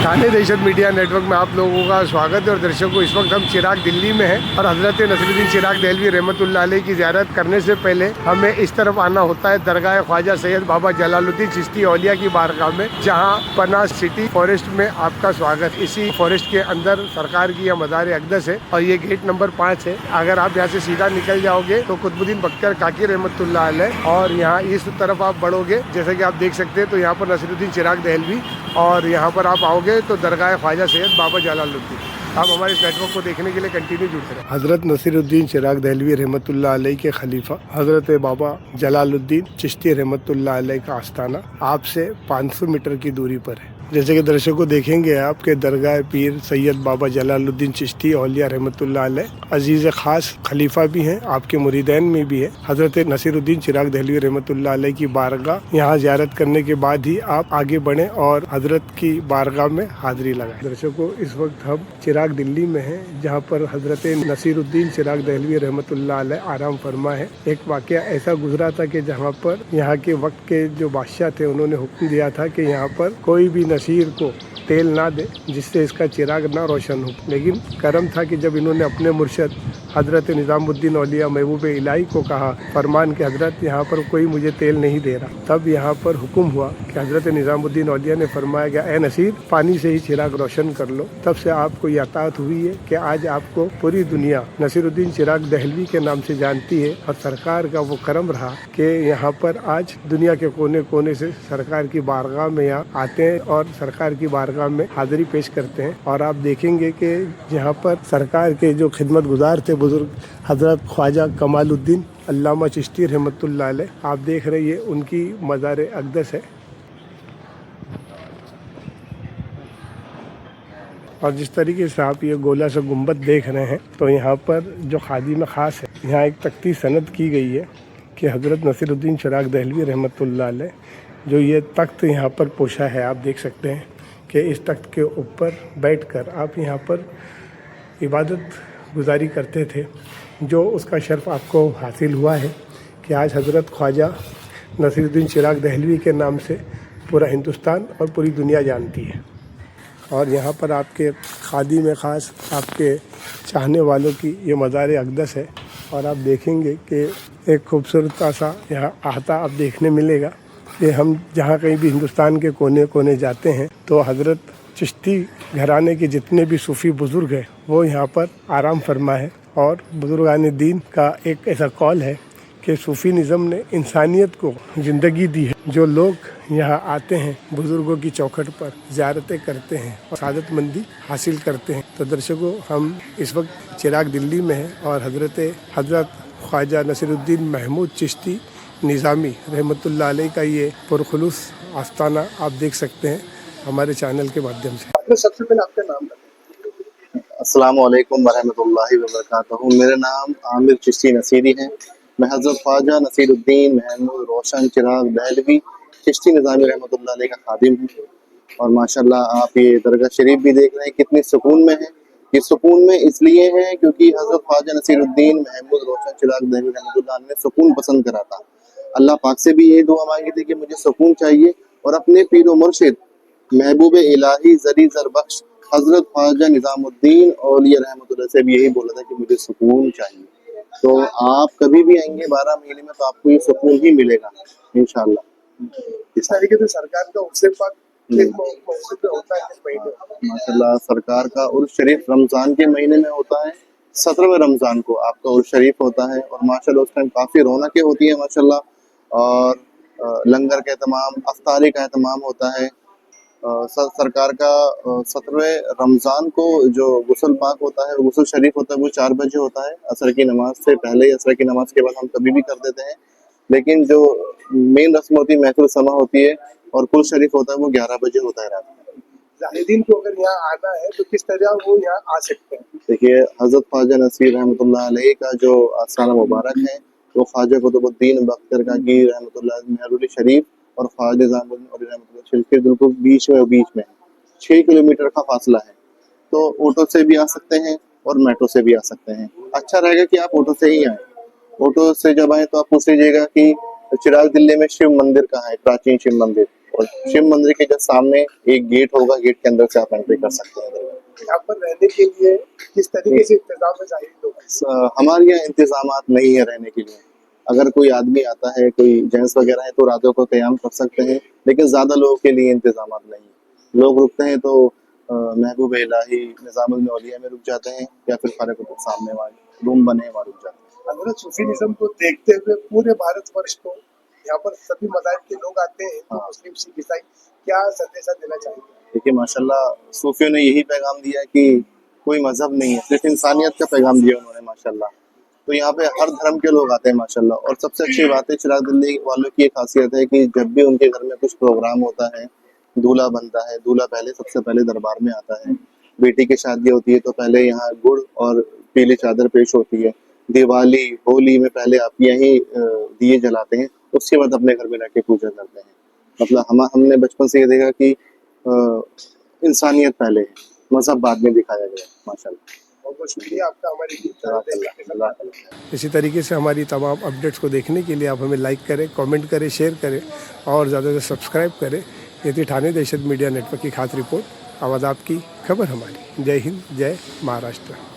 थाने दहशत media network में आप लोगों का स्वागत है। और दर्शकों, इस वक्त हम चिराग दिल्ली में हैं और हज़रत नसीरुद्दीन चिराग दहलवी रहमतुल्लाह अलैह की ज़ियारत करने से पहले हमें इस तरफ आना होता है दरगाह ख्वाजा सैयद बाबा जलालुद्दीन चिश्ती औलिया की बारगाह में, जहां पना सिटी फॉरेस्ट में आपका स्वागत। इसी फॉरेस्ट के अंदर सरकार की यह मज़ार अक़दस है और ये गेट नंबर 5 है। अगर आप यहाँ से सीधा निकल जाओगे तो कुतुबुद्दीन बख्तियार काकी रहमतुल्लाह अलैह, और यहाँ इस तरफ आप बढ़ोगे जैसे कि आप देख सकते हैं तो यहाँ पर नसीरुद्दीन चिराग दहलवी, और यहाँ पर आप आओगे तो दरगाह ख्वाजा सैयद बाबा जलालुद्दीन। आप हमारे इस नेटवर्क को देखने के लिए कंटिन्यू जुड़ते रहें। हज़रत नसीरुद्दीन चिराग दहलवी रहमतुल्लाह अलैह के खलीफा हज़रत बाबा जलालुद्दीन चिश्ती रहमतुल्लाह अलैह का आस्थाना आपसे 500 मीटर की दूरी पर है। जैसे कि दर्शकों देखेंगे आपके दरगाह पीर सैयद बाबा जलालुद्दीन चिश्ती औलिया रहमतुल्लाह अलैह अजीज़ ख़ास खलीफा भी हैं, आपके मुरीदैन में भी है। हज़रत नसीरुद्दीन चिराग दहलवी रहमतुल्लाह अलैह की बारगाह यहाँ ज़ियारत करने के बाद ही आप आगे बढ़ें और हज़रत की बारगाह में हाज़िरी लगाएं। दर्शकों, इस वक्त हम चिराग दिल्ली में हैं, जहाँ पर हज़रत नसीरुद्दीन चिराग दहलवी रहमतुल्लाह अलैह आराम फरमा है। एक वाक़या ऐसा गुजरा था कि जहाँ पर यहाँ के वक्त के जो बादशाह थे उन्होंने हुक्म दिया था कि यहाँ पर कोई भी नसीर को तेल ना दे जिससे इसका चिराग ना रोशन हो। लेकिन करम था कि जब इन्होंने अपने मुर्शद हज़रत निज़ामुद्दीन औलिया महबूब इलाही को कहा फरमान कि हज़रत यहाँ पर कोई मुझे तेल नहीं दे रहा, तब यहाँ पर हुक्म हुआ कि हज़रत निज़ामुद्दीन औलिया ने फरमाया गया, ए नसीर, पानी से ही चिराग रोशन कर लो। तब से आपको ये अतात हुई है कि आज आपको पूरी दुनिया नसीरुद्दीन चिराग दहलवी के नाम से जानती है। और सरकार का वो करम रहा कि यहाँ पर आज दुनिया के कोने कोने से सरकार की बारगाह में यहाँ आते हैं और सरकार की बारगाह में हाजिरी पेश करते हैं। और आप देखेंगे कि यहाँ पर सरकार के जो खिदमत गुजार थे बुजुर्ग हज़रत ख्वाजा कमालुद्दीन अल्लामा चिश्ती रहमतुल्लाह अलैह, आप देख रहे हैं उनकी मज़ार अक़दस है। और जिस तरीके से आप ये गोला सा गुंबद देख रहे हैं तो यहाँ पर जो खादिम ख़ास है, यहाँ एक तख्ती सनद की गई है कि हज़रत नसीरुद्दीन चिराग दहलवी रहमतुल्लाह अलैह जो ये तख्त यहाँ पर पोशा है, आप देख सकते हैं कि इस तख्त के ऊपर बैठकर आप यहाँ पर इबादत गुजारी करते थे। जो उसका शर्फ आपको हासिल हुआ है कि आज हज़रत ख्वाजा नसीरुद्दीन चिराग दहलवी के नाम से पूरा हिंदुस्तान और पूरी दुनिया जानती है। और यहाँ पर आपके खादिम ख़ास आपके चाहने वालों की ये मज़ार अक़दस है। और आप देखेंगे कि एक खूबसूरत सा यहाँ आहता आप देखने मिलेगा कि हम जहाँ कहीं भी हिंदुस्तान के कोने कोने जाते हैं तो हज़रत चिश्ती घराने के जितने भी सूफ़ी बुज़ुर्ग हैं वो यहाँ पर आराम फरमा है। और बुज़ुर्गान दीन का एक ऐसा कौल है कि सूफ़ी निज़म ने इंसानियत को ज़िंदगी दी है। जो लोग यहाँ आते हैं बुज़ुर्गों की चौखट पर ज़ियारतें करते हैं और सादतमंदी हासिल करते हैं। तो दर्शकों, हम इस वक्त चिराग दिल्ली में हैं और हज़रत ख्वाजा नसीरुद्दीन महमूद चिश्ती निज़ामी रहमतुल्लाह अलैह का ये पुरखुलूस आस्ताना आप देख सकते हैं हमारे चैनल के माध्यम से। सबसे पहले आपका नाम बताएं। अस्सलामु अलैकुम वरहमतुल्लाहि वबरकातुहू। मेरा नाम आमिर चिश्ती नसीरी है। मैं हज़रत ख्वाजा नसीरुद्दीन महमूद रोशन चिराग दहलवी चिश्ती निज़ामी रहमतुल्लाह अलैह का खादिम हूँ। और माशाल्लाह आप ये दरगाह शरीफ भी देख रहे हैं कितनी सुकून में है। ये सुकून में इसलिए है क्योंकि हज़रत ख्वाजा नसीरुद्दीन महमूद रोशन चिराग दहलवी रहमतुल्लाह अलैह ने सुकून पसंद करा था। अल्लाह पाक से भी यही दुआ मांगी थी कि मुझे सुकून चाहिए, और अपने पीर व मुर्शिद महबूब इलाही ज़री ज़रबख्श हज़रत ख्वाजा निज़ामुद्दीन औलिया रहमतुल्लाह से भी यही बोला था कि मुझे सुकून चाहिए। तो आप कभी भी आएंगे 12 महीने में तो आपको ये सुकून ही मिलेगा इंशाअल्लाह। इस तरीके से सरकार का उर्स पाक होता है माशाल्लाह, सरकार का उर्स शरीफ रमज़ान के महीने में होता है। 17वें रमज़ान को आपका उर्स शरीफ होता है और माशाल्लाह उस टाइम काफ़ी रौनकें होती है माशाल्लाह। और लंगर का एहतमाम, अफ्तारी का एहतमाम होता है। सरकार का 17वें रमज़ान को जो गुस्ल पाक होता है, गुस्ल शरीफ होता है, वो 4 बजे होता है। असर की नमाज से पहले, असर की नमाज के बाद हम कभी भी कर देते हैं। लेकिन जो मेन रस्म होती है, महफिल समा होती है और कुल शरीफ होता है, वो 11 बजे होता है रात में। ज़ाहिदीन को अगर यहाँ आना है तो किस तरह वो यहाँ आ सकते हैं? देखिए, हज़रत ख्वाजा नसीर रहमतुल्लाह अलैह का जो आस्थाना मुबारक है वो ख्वाजा कुतुबुद्दीन बख्तियार काकी रहमतुल्लाह मेहरुल शरीफ और ख्वाजा निज़ामुद्दीन औलिया रहमतुल्लाह शरीफ के बिल्कुल बीच में 6 किलोमीटर का फासला है। तो ऑटो से भी आ सकते हैं और मेट्रो से भी आ सकते हैं। अच्छा रहेगा कि आप ऑटो से ही आए। ऑटो से जब आए तो आप पूछ लीजिएगा कि चिराग दिल्ली में शिव मंदिर कहाँ है, प्राचीन शिव मंदिर, और शिव मंदिर के जस्ट सामने एक गेट होगा, गेट के अंदर से आप एंट्री कर सकते हैं। यहाँ पर रहने के लिए किस तरीके से इंतजाम है चाहिए लोग? हमारे यहाँ इंतजामात नहीं है रहने के लिए। अगर कोई आदमी आता है, कोई जेंट्स वगैरह है तो रातों को क़याम कर सकते हैं, लेकिन ज्यादा लोगों के लिए इंतजामात नहीं है। लोग रुकते हैं तो महबूब इलाही, निजामुल औलिया में रुक जाते हैं, या फिर फारकुल सामने वाले रूम बने हैं वहाँ रुक जाते हैं। हजरत सूफीनिज्म को देखते हुए पूरे भारतवर्ष को यहाँ पर सभी मज़ाहिब के लोग आते हैं, हिंदू, मुस्लिम, सिख, ईसाई, क्या संदेशा देना चाहिए? देखिए माशाल्लाह सूफियों ने यही पैगाम दिया कि कोई मजहब नहीं है, सिर्फ इंसानियत का पैगाम दिया उन्होंने माशाल्लाह। तो यहाँ पे हर धर्म के लोग आते हैं माशाल्लाह। और सबसे अच्छी बात है चिराग दिल्ली वालों की एक खासियत है कि जब भी उनके घर में कुछ प्रोग्राम होता है, दूल्हा बनता है, दूल्हा पहले सबसे पहले दरबार में आता है। बेटी की शादी होती है तो पहले यहाँ गुड़ और पीली चादर पेश होती है। दिवाली, होली में पहले आप यहीं दिए जलाते हैं, उसके बाद अपने घर में रह के पूजा करते हैं। मतलब हमने बचपन से ये देखा कि इंसानियत पहले है, मजहब बाद में दिखाया गया माशाल्लाह। बहुत बहुत शुक्रिया आपका हमारी। इसी तरीके से हमारी तमाम अपडेट्स को देखने के लिए आप हमें लाइक करें, कमेंट करें, शेयर करें और ज़्यादा से सब्सक्राइब करें। ये थी ठाणे दहशत मीडिया नेटवर्क की खास रिपोर्ट। आवाज़ आपकी, खबर हमारी। जय हिंद, जय महाराष्ट्र।